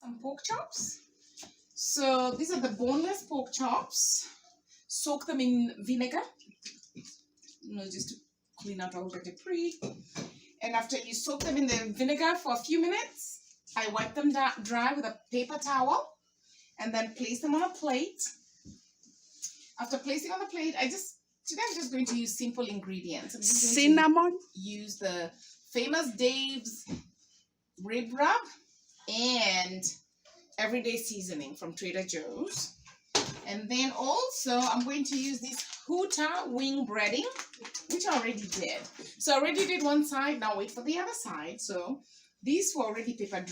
some pork chops. So these are the boneless pork chops. Soak them in vinegar, just to clean out all the debris. And after you soak them in the vinegar for a few minutes, I wipe them dry with a paper towel and then place them on a plate. After placing on the plate, today I'm just going to use simple ingredients. I'm just going cinnamon. to use the Famous Dave's rib rub and everyday seasoning from Trader Joe's. And then also I'm going to use this Huta wing breading, which I already did. So I already did one side, now wait for the other side. So these were already paper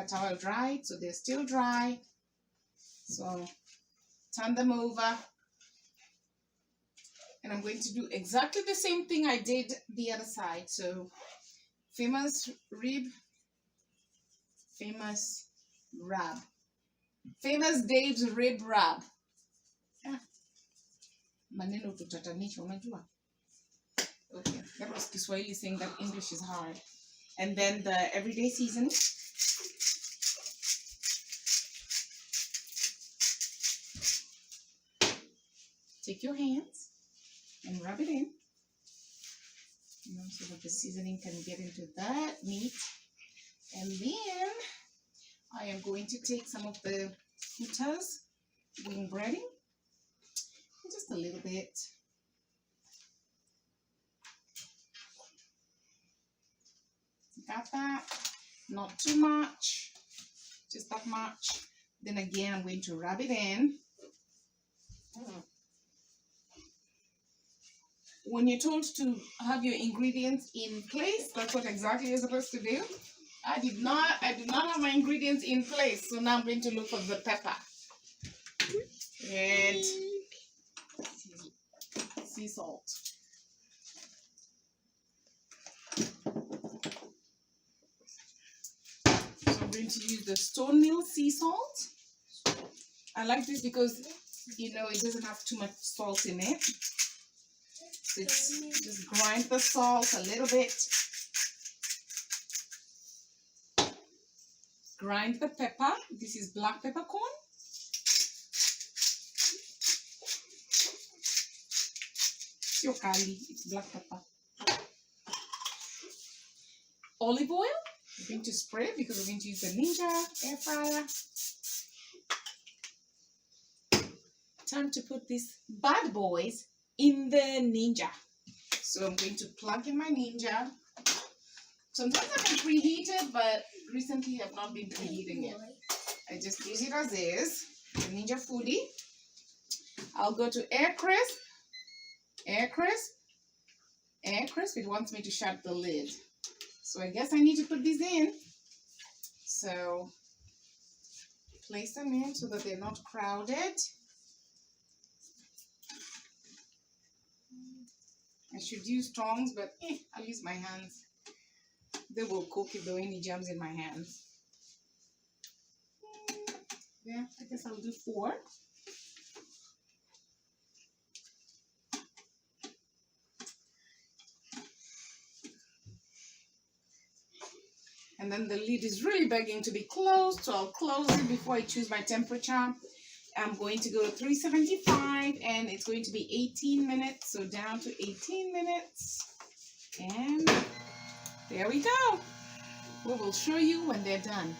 towel dried, so they're still dry. So turn them over. And I'm going to do exactly the same thing I did the other side. So Famous Dave's rib rub. Maneno tutatanisha, unajua? Okay, that was Kiswahili saying that English is hard. And then the everyday seasoning. Take your hands and rub it in, so that the seasoning can get into that meat. And then I am going to take some of the Huta's wing breading, just a little bit. Got that? Not too much, just that much. Then again, I'm going to rub it in. When you're told to have your ingredients in place, that's what exactly you're supposed to do. I did not have my ingredients in place, so now I'm going to look for the pepper and sea salt. So I'm going to use the Stone Mill sea salt. I like this because it doesn't have too much salt in it. Just grind the salt a little bit. Grind the pepper. This is black peppercorn. It's black pepper. Olive oil. We're going to spray because we're going to use the Ninja air fryer. Time to put these bad boys in the Ninja. So I'm going to plug in my Ninja. Sometimes I can preheat it, but recently I've not been preheating it. I just use it as is. The Ninja Foodi. I'll go to Air Crisp. Air Crisp. Air Crisp. It wants me to shut the lid. So I guess I need to put these in. So place them in so that they're not crowded. I should use tongs, but I'll use my hands. They will cook if there are any germs in my hands. Yeah, I guess I'll do 4. And then the lid is really begging to be closed, so I'll close it before I choose my temperature. I'm going to go to 375 and it's going to be 18 minutes. So down to 18 minutes. And there we go. We will show you when they're done.